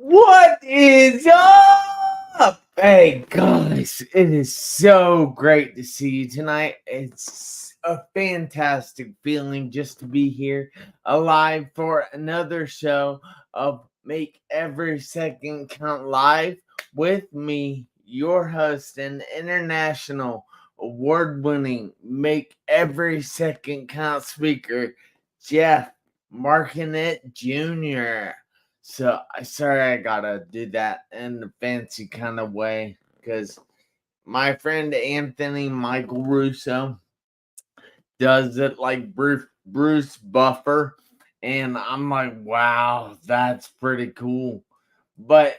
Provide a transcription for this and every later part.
What is up? Hey guys, it is so great to see you tonight. It's a fantastic feeling just to be here alive for another show of Make Every Second Count Live with me, your host and international award-winning Make Every Second Count speaker, Jeff Marconette Jr. So sorry I gotta do that in a fancy kind of way because my friend Anthony Michael Russo does it like Bruce Buffer, and I'm like, wow, that's pretty cool. But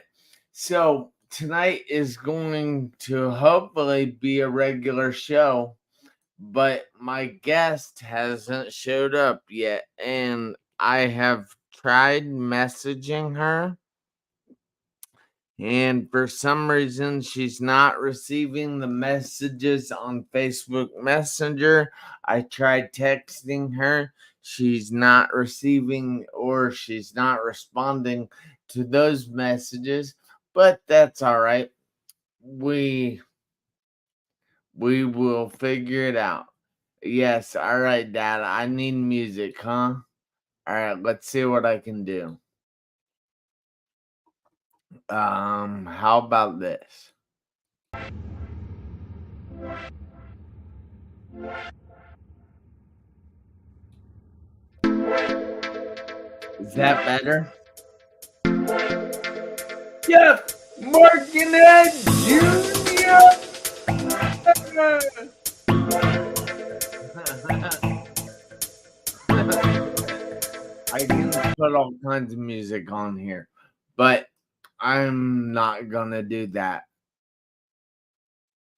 so tonight is going to hopefully be a regular show, but my guest hasn't showed up yet, and I have tried messaging her, and for some reason she's not receiving the messages on Facebook Messenger. I tried texting her. She's not receiving or she's not responding to those messages, but that's all right. We will figure it out. Yes, all right, Dad. I need music, huh? All right, let's see what I can do. How about this? Is that better? Jeff Marconette Jr. I can put all kinds of music on here, but I'm not gonna do that.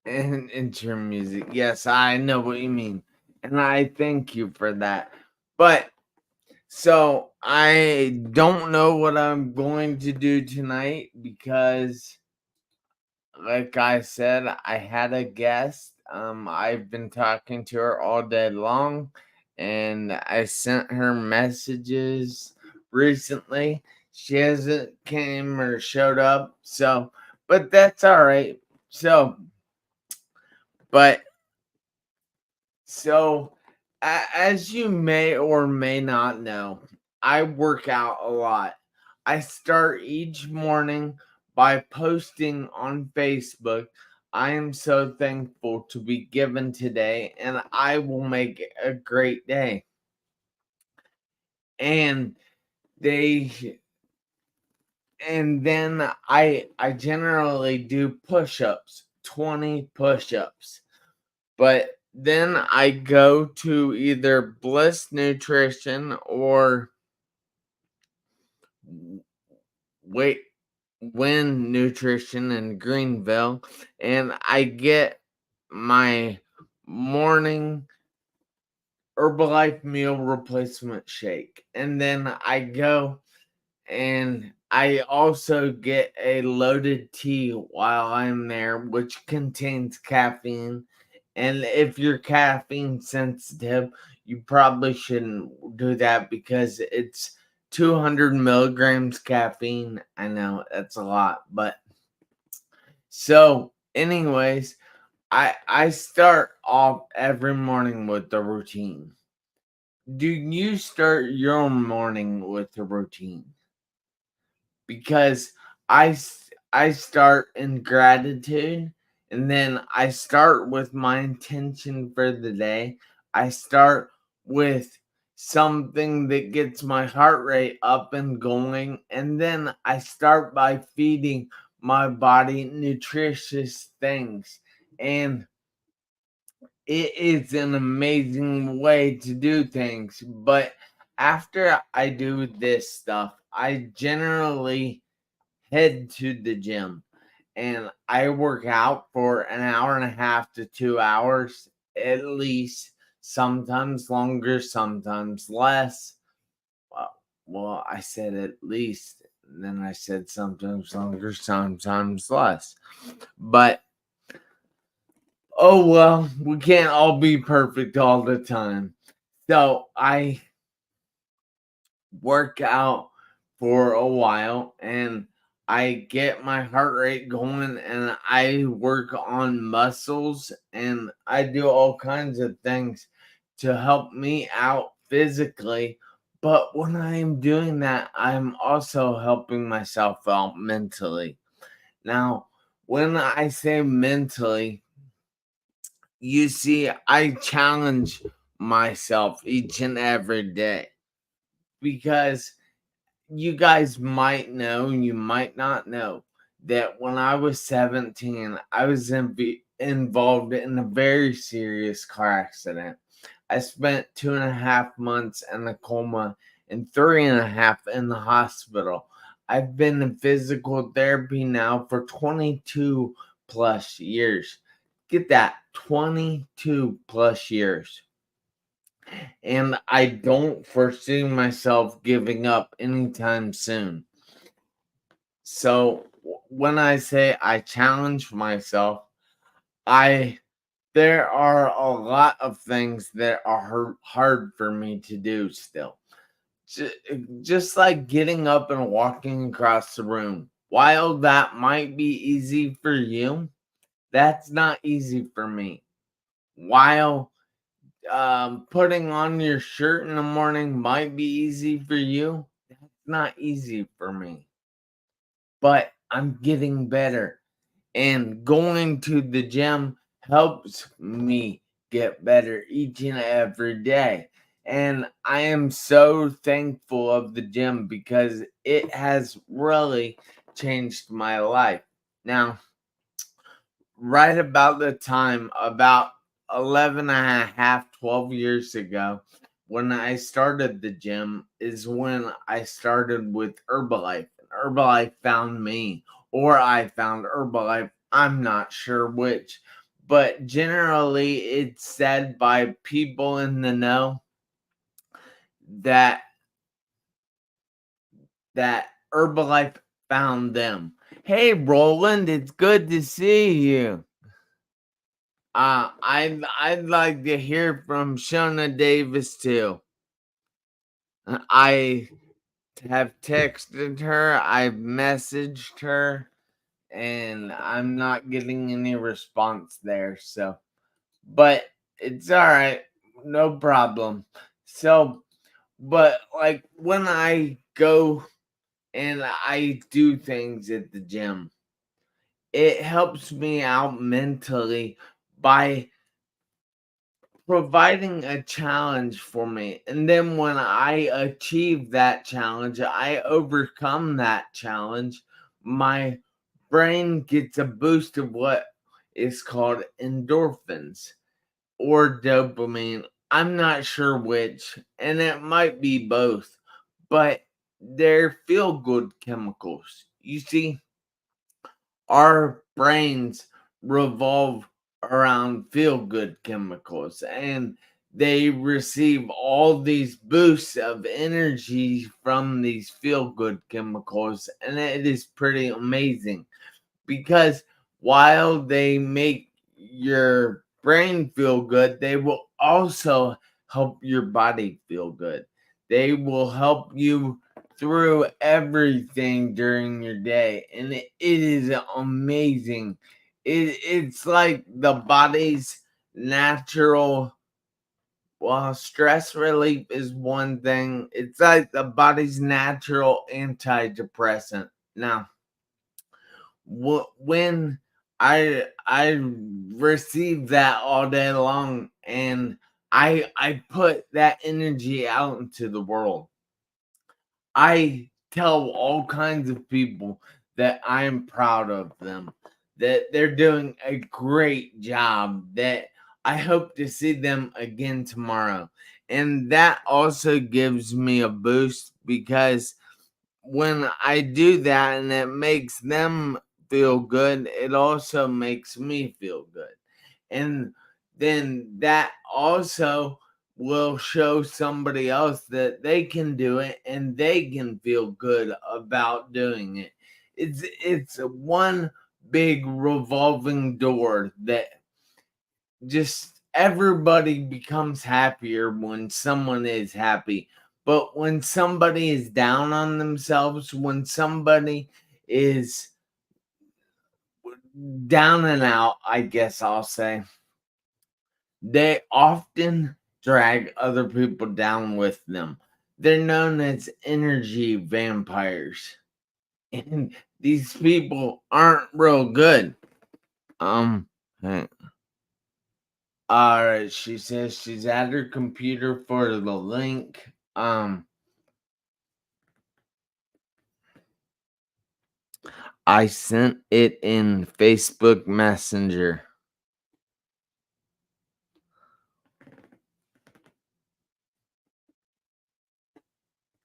And intro music. Yes, I know what you mean. And I thank you for that. But so I don't know what I'm going to do tonight because like I said, I had a guest. I've been talking to her all day long, and I sent her messages recently. She hasn't came or showed up, so but that's all right. So, but so as you may or may not know, I work out a lot. I start each morning by posting on Facebook. I am so thankful to be given today, and I will make a great day. And they and then I generally do push-ups, 20 push-ups. But then I go to either Bliss Nutrition or Wait Win Nutrition in Greenville, and I get my morning Herbalife meal replacement shake. And then I go and I also get a loaded tea while I'm there, which contains caffeine. And if you're caffeine sensitive, you probably shouldn't do that because it's 200 milligrams caffeine. I know that's a lot, but so, anyways, I start off every morning with the routine. Do you start your morning with a routine? Because I start in gratitude, and then I start with my intention for the day. I start with something that gets my heart rate up and going, and then I start by feeding my body nutritious things. And it is an amazing way to do things. But after I do this stuff, I generally head to the gym and I work out for an hour and a half to 2 hours at least, sometimes longer, sometimes less. Well, I said at least, and then I said sometimes longer, sometimes less. But oh well, we can't all be perfect all the time. So I work out for a while and I get my heart rate going and I work on muscles and I do all kinds of things to help me out physically. But when I am doing that, I'm also helping myself out mentally. Now, when I say mentally, you see, I challenge myself each and every day because you guys might know, you might not know, that when I was 17, I was involved in a very serious car accident. I spent 2.5 months in a coma and 3.5 in the hospital. I've been in physical therapy now for 22 plus years. Get that, 22 plus years. And I don't foresee myself giving up anytime soon. So when I say I challenge myself, I there are a lot of things that are hard for me to do still. Just like getting up and walking across the room. While that might be easy for you, that's not easy for me. While putting on your shirt in the morning might be easy for you, that's not easy for me. But I'm getting better. And going to the gym helps me get better each and every day. And I am so thankful of the gym because it has really changed my life. Now, right about the time, about 11 and a half, 12 years ago, when I started the gym, is when I started with Herbalife. Herbalife found me, or I found Herbalife. I'm not sure which, but generally it's said by people in the know that that Herbalife found them. Hey, Roland, it's good to see you. I'd like to hear from Shona Davis too. I have texted her, I've messaged her, and I'm not getting any response there. So, but it's all right, no problem. So, but like when I go and I do things at the gym, it helps me out mentally by providing a challenge for me. And then when I achieve that challenge, I overcome that challenge, my brain gets a boost of what is called endorphins or dopamine. I'm not sure which, and it might be both, but they're feel good chemicals. You see, our brains revolve around feel good chemicals and they receive all these boosts of energy from these feel good chemicals, and it is pretty amazing because while they make your brain feel good, they will also help your body feel good. They will help you through everything during your day, and it is amazing. It's like the body's natural. Well, stress relief is one thing. It's like the body's natural antidepressant. Now, when I receive that all day long, and I put that energy out into the world. I tell all kinds of people that I am proud of them, that they're doing a great job, that I hope to see them again tomorrow. And that also gives me a boost because when I do that and it makes them feel good, it also makes me feel good. And then that also will show somebody else that they can do it and they can feel good about doing it. It's one big revolving door that just everybody becomes happier when someone is happy. But when somebody is down on themselves, when somebody is down and out, I guess I'll say. They often drag other people down with them. They're known as energy vampires. And these people aren't real good. Hey. Alright, she says she's at her computer for the link. I sent it in Facebook Messenger.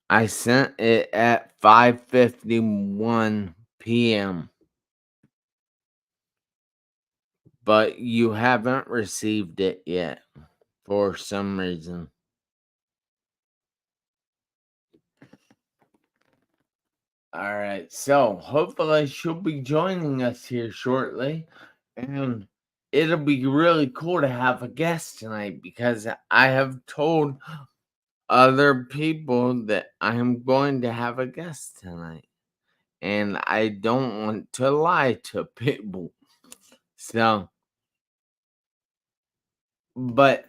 I sent it at 5:51 p.m. But you haven't received it yet for some reason. Alright, so hopefully she'll be joining us here shortly. And it'll be really cool to have a guest tonight because I have told other people that I am going to have a guest tonight. And I don't want to lie to people. So, but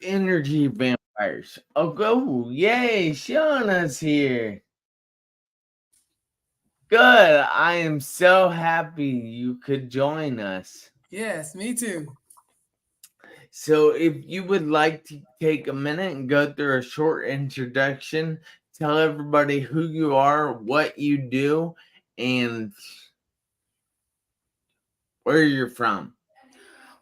energy vampires. Oh, go. Yay, Shona's here. Good. I am so happy you could join us. Yes, me too. So, if you would like to take a minute and go through a short introduction, tell everybody who you are, what you do, and where you're from.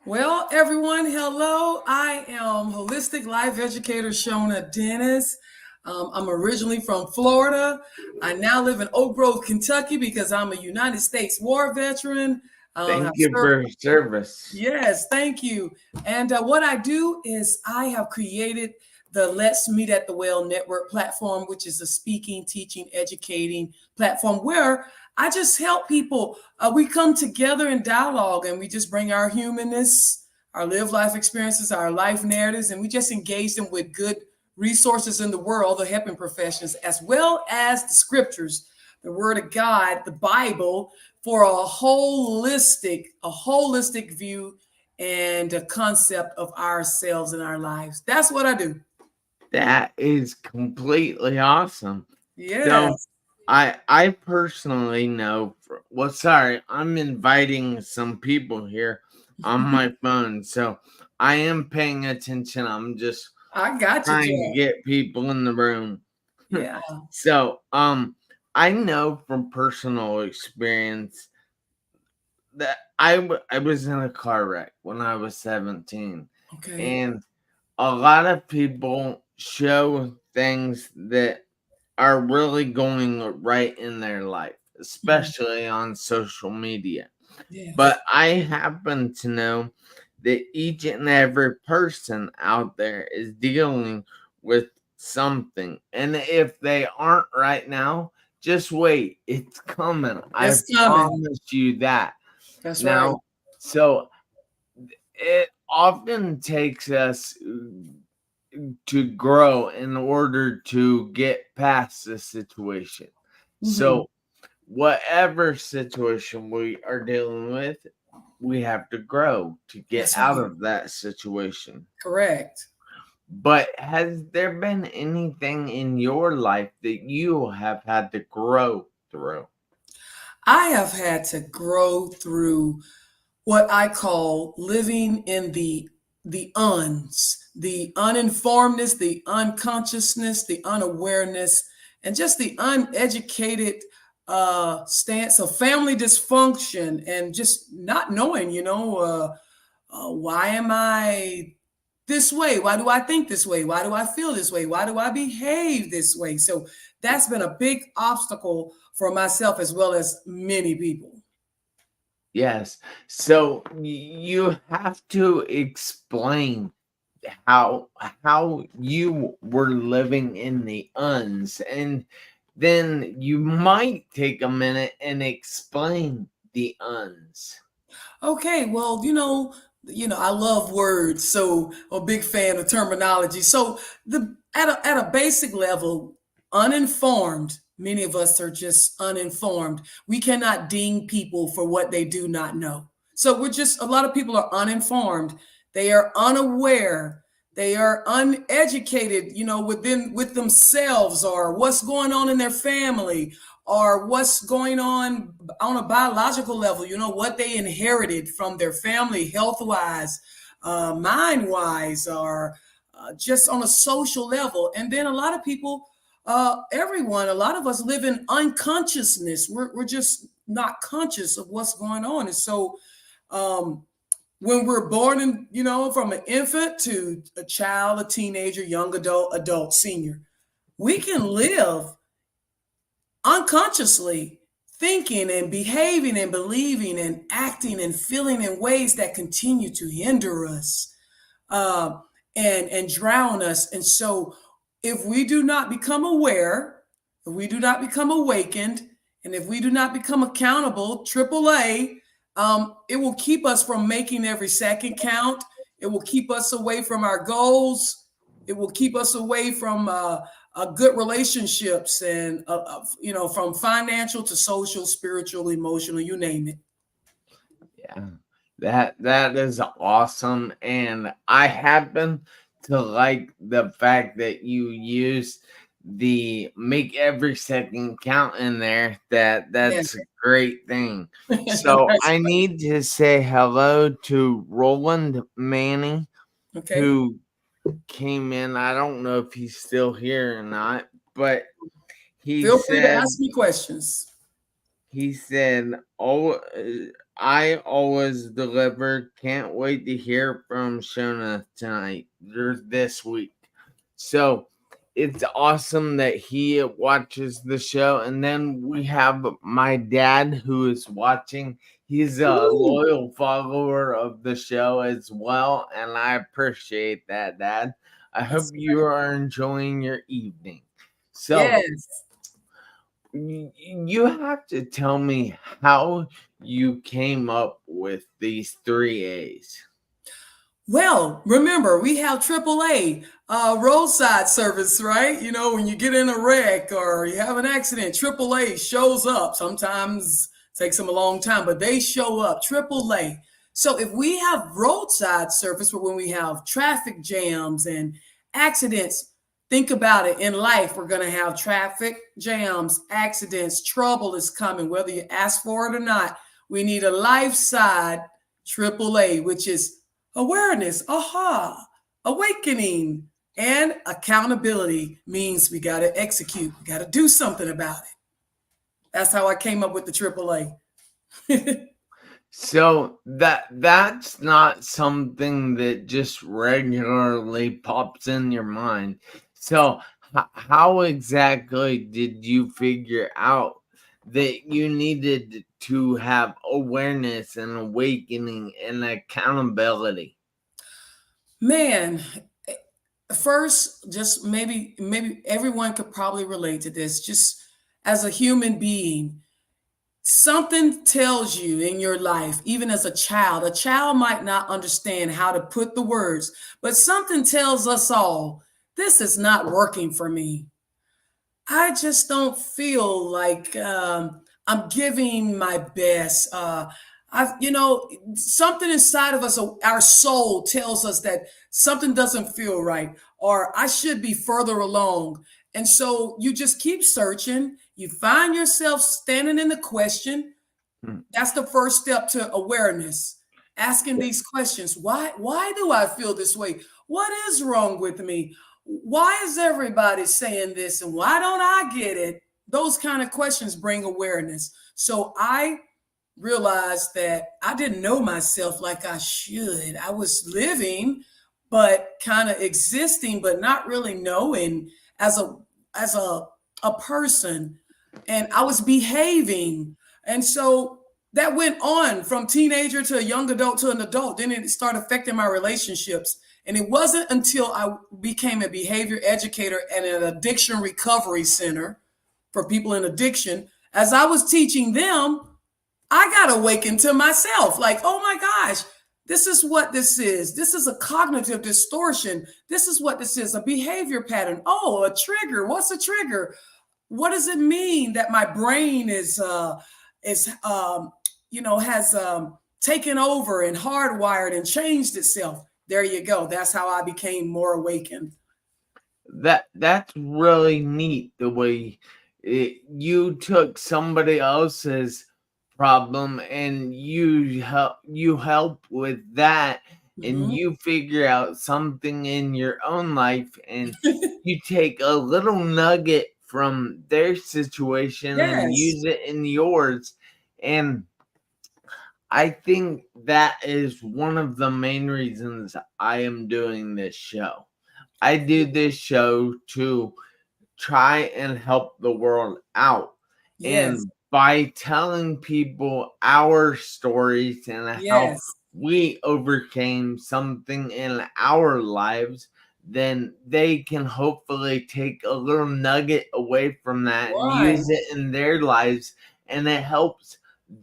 Well, everyone, hello. I am holistic life educator Shona Dennis. I'm originally from Florida. I now live in Oak Grove, Kentucky, because I'm a United States war veteran. Thank Have you served. for your service. Yes, thank you. And what I do is I have created the Let's Meet at the Well Network platform, which is a speaking, teaching, educating platform where I just help people. We come together in dialogue and we just bring our humanness, our live life experiences, our life narratives, and we just engage them with good resources in the world, the helping professions, as well as the scriptures, the word of God, the Bible, for a holistic view and a concept of ourselves and our lives. That's what I do. That is completely awesome. So, Yes. I personally know. Well, sorry, I'm inviting some people here on my phone, so I am paying attention. I'm just I got you, trying to Joe. get people in the room. Yeah. So, I know from personal experience that I was in a car wreck when I was 17, Okay. and a lot of people show things that are really going right in their life, Mhm. especially on social media. Yes. But I happen to know that each and every person out there is dealing with something. And if they aren't right now, just wait. It's coming. I It's coming. promise you that. That's right. Now, so it often takes us to grow in order to get past the situation. Hmm. So, whatever situation we are dealing with, we have to grow to get That's out right. of that situation. Correct. But has there been anything in your life that you have had to grow through? I have had to grow through what I call living in the uns, the uninformedness, the unconsciousness, the unawareness, and just the uneducated stance of family dysfunction and just not knowing, why am I this way? Why do I think this way? Why do I feel this way? Why do I behave this way? So that's been a big obstacle for myself as well as many people. Yes. So you have to explain how you were living in the uns, and then you might take a minute and explain the uns. Okay, well, I love words, so I'm a big fan of terminology. So the at a basic level, uninformed. Many of us are just uninformed. We cannot ding people for what they do not know. So we're just, a lot of people are uninformed. They are unaware. They are uneducated, with themselves, or what's going on in their family, or what's going on a biological level, what they inherited from their family, health wise, mind wise, or just on a social level. And then a lot of people, a lot of us live in unconsciousness. We're just not conscious of what's going on. And so, when we're born from an infant to a child, a teenager, young adult, senior, we can live unconsciously, thinking and behaving and believing and acting and feeling in ways that continue to hinder us, uh, and drown us. And so, if we do not become aware, if we do not become awakened, and if we do not become accountable, AAA, it will keep us from making every second count. It will keep us away from our goals. It will keep us away from good relationships, and from financial to social, spiritual, emotional, you name it. Yeah, that is awesome, and I happen to like the fact that you use the make every second count in there. Yeah. That's a great thing. So I need to say hello to Roland Manning, Okay. who came in. I don't know if he's still here or not, but he Feel free to said ask me questions. he said, "Oh, I always deliver. Can't wait to hear from Shona tonight or this week." So it's awesome that he watches the show. And then we have my dad who is watching. He's a Woo! loyal follower of the show as well. And I appreciate that, Dad. I hope That's you are enjoying your evening. So Yes. you have to tell me how you came up with these three A's. Well, remember, we have AAA, roadside service, right? When you get in a wreck or you have an accident, AAA shows up. Sometimes it takes them a long time, but they show up. AAA. So if we have roadside service, for when we have traffic jams and accidents, think about it. In life, we're going to have traffic jams, accidents, trouble is coming, whether you ask for it or not. We need a life side AAA, which is awareness, aha, awakening, and accountability. Means we got to execute. We got to do something about it. That's how I came up with the AAA. So that's not something that just regularly pops in your mind. So how exactly did you figure out that you needed to have awareness and awakening and accountability? Man, first, just maybe everyone could probably relate to this. Just as a human being, something tells you in your life, even as a child might not understand how to put the words, but something tells us all, this is not working for me. I just don't feel like I'm giving my best. Something inside of us, our soul tells us that something doesn't feel right, or I should be further along. And so you just keep searching. You find yourself standing in the question. Hmm. That's the first step to awareness. Asking these questions. Why do I feel this way? What is wrong with me? Why is everybody saying this and why don't I get it? Those kind of questions bring awareness. So I realized that I didn't know myself like I should. I was living, but kind of existing, but not really knowing as a person. And I was behaving. And so that went on from teenager to a young adult to an adult. Then it started affecting my relationships. And it wasn't until I became a behavior educator at an addiction recovery center for people in addiction. As I was teaching them, I got awakened to myself. Like, oh my gosh, This is what this is. This is a cognitive distortion. This is what this is, a behavior pattern. Oh, a trigger. What's a trigger? What does it mean that my brain is has taken over and hardwired and changed itself? There you go. That's how I became more awakened. That's really neat the way you took somebody else's problem and you help with that, and Mhm. you figure out something in your own life, and you take a little nugget from their situation and Yes. use it in yours. And I think that is one of the main reasons I am doing this show. I do this show to try and help the world out. Yes. And by telling people our stories and how Yes. we overcame something in our lives, then they can hopefully take a little nugget away from that and Right. use it in their lives. And it helps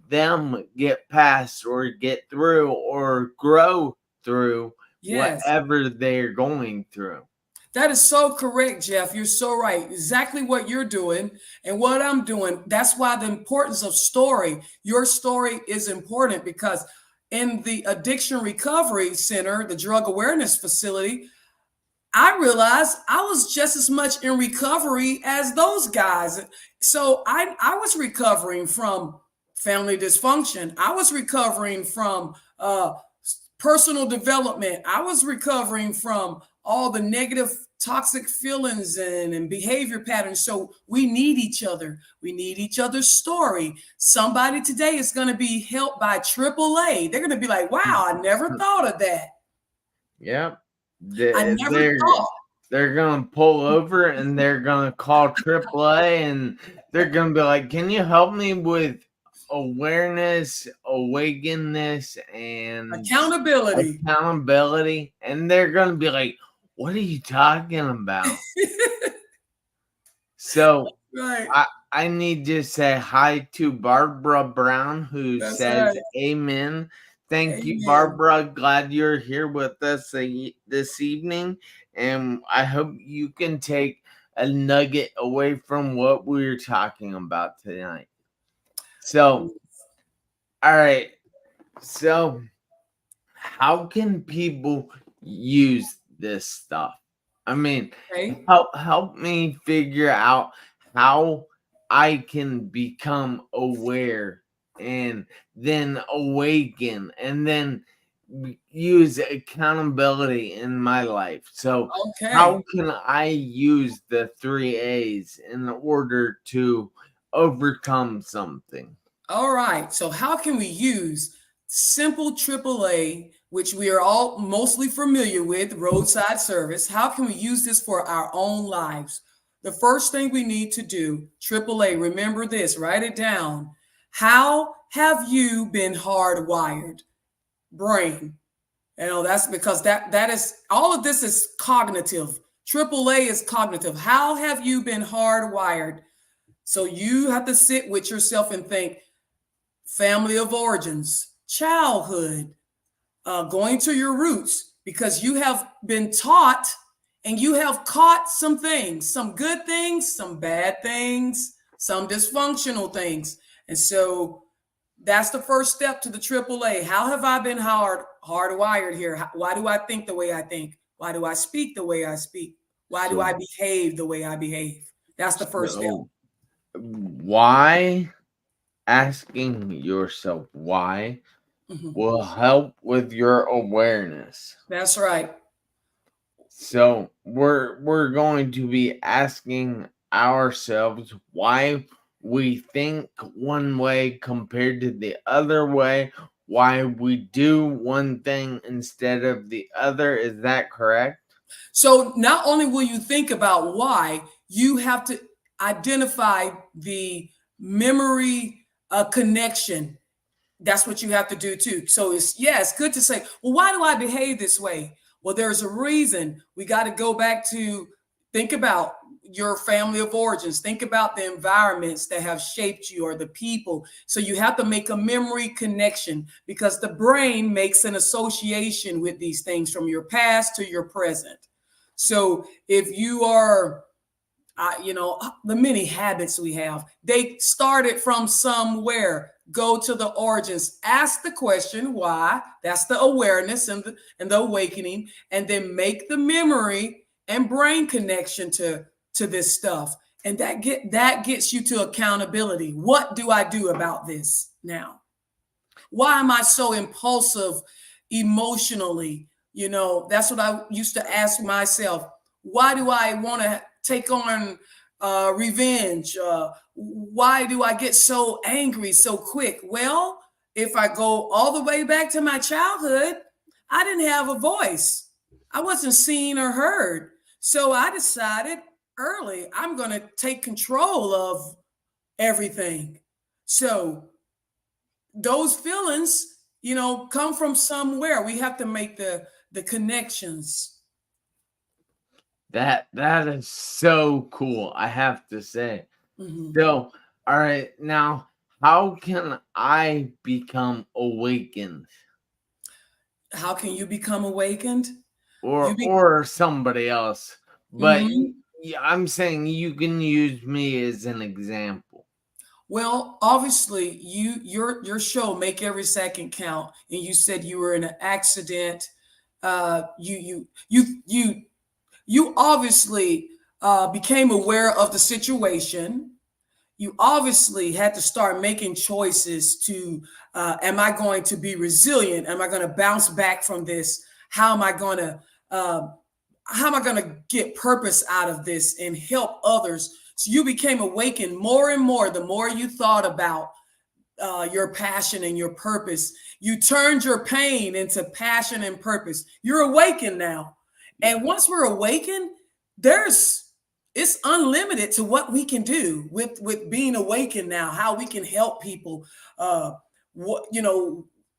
them get past or get through or grow through Yes. whatever they're going through. That is so correct, Jeff. You're so right. Exactly what you're doing and what I'm doing. That's why the importance of story. Your story is important because in the Addiction Recovery Center, the Drug Awareness Facility, I realized I was just as much in recovery as those guys. So I was recovering from family dysfunction. I was recovering from personal development. I was recovering from all the negative, toxic feelings and behavior patterns. So we need each other. We need each other's story. Somebody today is going to be helped by AAA. They're going to be like, wow, I never thought of that. Yep. I They- never They're thought. they're gonna pull over and they're gonna call AAA, and they're gonna be like, "Can you help me with awareness, awakeness, and Accountability. accountability?" And they're gonna be like, "What are you talking about?" So Right. I need to say hi to Barbara Brown, who That's says right. amen. Thank you, Amen. Barbara. Glad you're here with us this evening. And I hope you can take a nugget away from what we're talking about tonight. So, all right. So, how can people use this stuff? I mean, Okay. help me figure out how I can become aware and then awaken and then use accountability in my life. So, Okay. how can I use the 3 A's in order to overcome something? All right. So, how can we use simple AAA, which we are all mostly familiar with, roadside service? How can we use this for our own lives? The first thing we need to do, AAA, remember this, write it down. How have you been hardwired? Brain. That's because that is all of this is cognitive. AAA is cognitive. How have you been hardwired? So you have to sit with yourself and think family of origins, childhood, going to your roots, because you have been taught and you have caught some things, some good things, some bad things, some dysfunctional things. And so that's the first step to the AAA. How have I been hardwired here? Why do I think the way I think? Why do I speak the way I speak? Why do I So, behave the way I behave? That's the first step. so why asking yourself why Mhm. will help with your awareness. That's right. So we're going to be asking ourselves why we think one way compared to the other way, why we do one thing instead of the other. Is that correct? So not only will you think about why, you have to identify the memory connection. That's what you have to do too. So it's good to say, well, why do I behave this way? Well, there's a reason. We got to go back to think about your family of origins. Think about the environments that have shaped you or the people. So you have to make a memory connection because the brain makes an association with these things from your past to your present. So if you are, the many habits we have, they started from somewhere. Go to the origins, ask the question why. That's the awareness and the awakening, and then make the memory and brain connection to this stuff, and that gets you to accountability. What do I do about this now? Why am I so impulsive emotionally? That's what I used to ask myself. Why do I want to take on revenge? Why do I get so angry so quick? Well, if I go all the way back to my childhood, I didn't have a voice. I wasn't seen or heard. So I decided early, I'm going to take control of everything. So those feelings, come from somewhere. We have to make the connections. That is so cool, I have to say. Mhm. So, all right, now how can I become awakened? How can you become awakened? Or You be or somebody else. But Mhm. yeah, I'm saying you can use me as an example. Well, obviously, your show Make Every Second Count, and you said you were in an accident. You obviously became aware of the situation. You obviously had to start making choices to, am I going to be resilient? Am I going to bounce back from this? How am I going to uh, get purpose out of this and help others? So you became awakened more and more the more you thought about your passion and your purpose. You turned your pain into passion and purpose. You're awakened now. And once we're awakened, it's unlimited to what we can do with being awakened now, how we can help people. What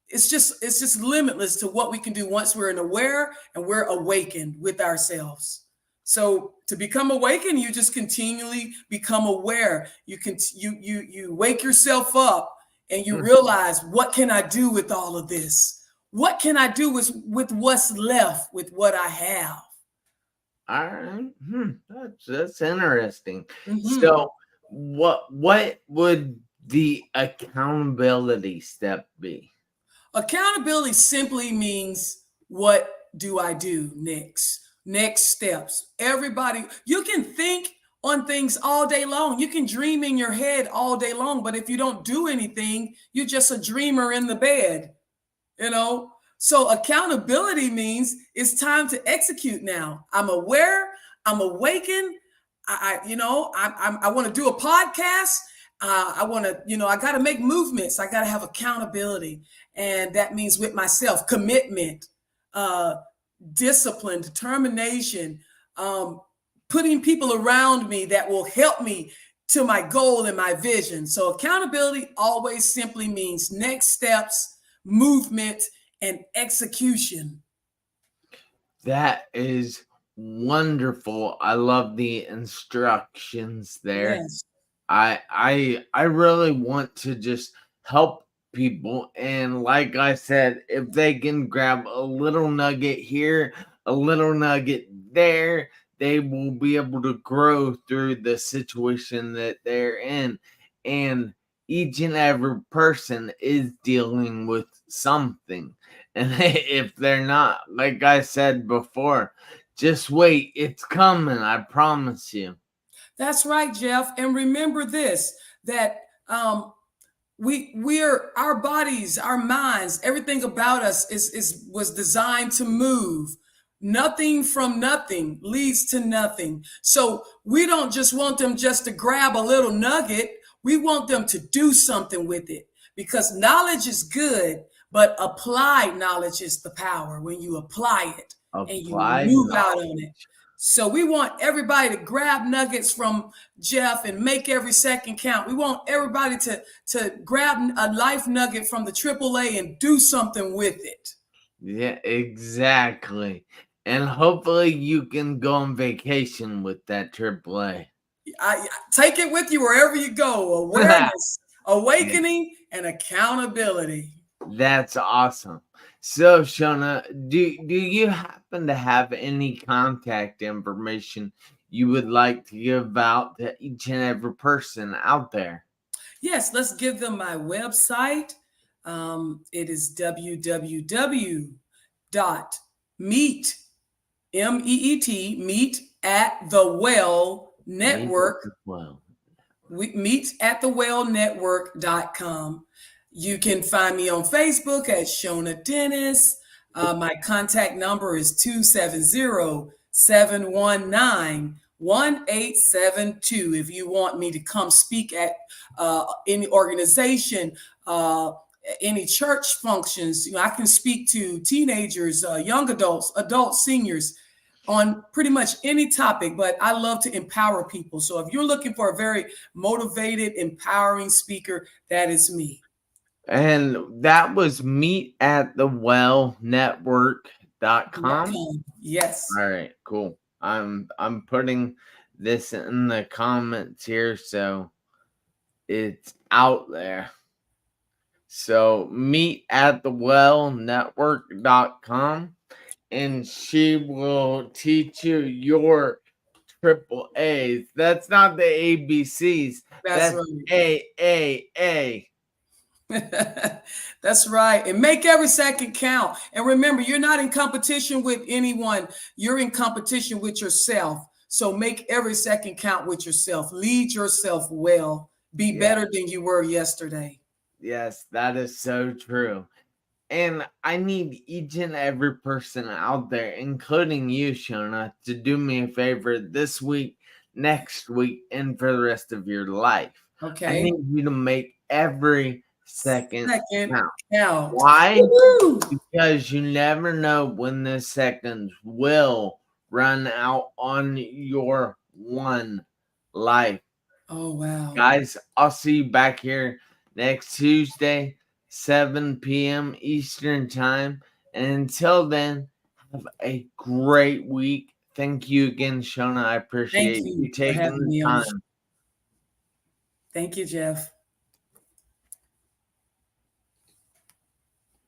it's just limitless to what we can do once we're aware and we're awakened with ourselves. So to become awakened, you just continually become aware. You wake yourself up and you realize, what can I do with all of this? What can I do with what's left, with what I have? All right. That's interesting. Mhm. So what would the accountability step be? Accountability simply means, what do I do next? Next steps. Everybody, you can think on things all day long. You can dream in your head all day long, but if you don't do anything, you're just a dreamer in the bed, you know? So accountability means it's time to execute now. I'm aware, I'm awakened. I want to do a podcast. I want to, I got to make movements. I got to have accountability. And that means with myself, commitment, uh, discipline, determination, um, putting people around me that will help me to my goal and my vision. So accountability always simply means next steps, movement, and execution. That is wonderful. I love the instructions there. Yes. I really want to just help people, and like I said, if they can grab a little nugget here, a little nugget there, they will be able to grow through the situation that they're in. And each and every person is dealing with something. And if they're not, like I said before, just wait, it's coming, I promise you. That's right, Jeff. And remember this, that we're our bodies, our minds, everything about us was designed to move. Nothing from nothing leads to nothing. So we don't just want them just to grab a little nugget. We want them to do something with it, because knowledge is good, but applied knowledge is the power, when you apply it and you Applied move out on it. knowledge. So we want everybody to grab nuggets from Jeff and make every second count. We want everybody to grab a life nugget from the AAA and do something with it. Yeah, exactly. And hopefully you can go on vacation with that AAA. I take it with you wherever you go. Awareness, awakening, and accountability. That's awesome. So, Shona, do you happen to have any contact information you would like to give out to each and every person out there? Yes, let's give them my website. It is www.meet, MEET, meet at the well Me network. as well. We meet at the wellnetwork.com. You can find me on Facebook at Shona Dennis. My contact number is 270-719-1872. If you want me to come speak at any organization, any church functions, I can speak to teenagers, young adults, seniors, on pretty much any topic, but I love to empower people. So if you're looking for a very motivated, empowering speaker, that is me. And that was meet at the wellnetwork.com. Yes. All right, cool. I'm putting this in the comments here so it's out there. So meet at the wellnetwork.com, and she will teach you your triple A's. That's not the ABCs. That's That's right. A. That's right. And make every second count. And remember, you're not in competition with anyone. You're in competition with yourself. So make every second count with yourself. Lead yourself well. Be better than you were yesterday. Yes, that is so true. And I need each and every person out there, including you, Shona, to do me a favor this week, next week, and for the rest of your life. Okay. I need you to make every second count. Why? Woo-hoo! Because you never know when the seconds will run out on your one life. Oh, wow. Guys, I'll see you back here next Tuesday, 7 p.m. Eastern Time. And until then, have a great week. Thank you again, Shona. I appreciate Thank you you for taking having the me on the show. time. Thank you, Jeff.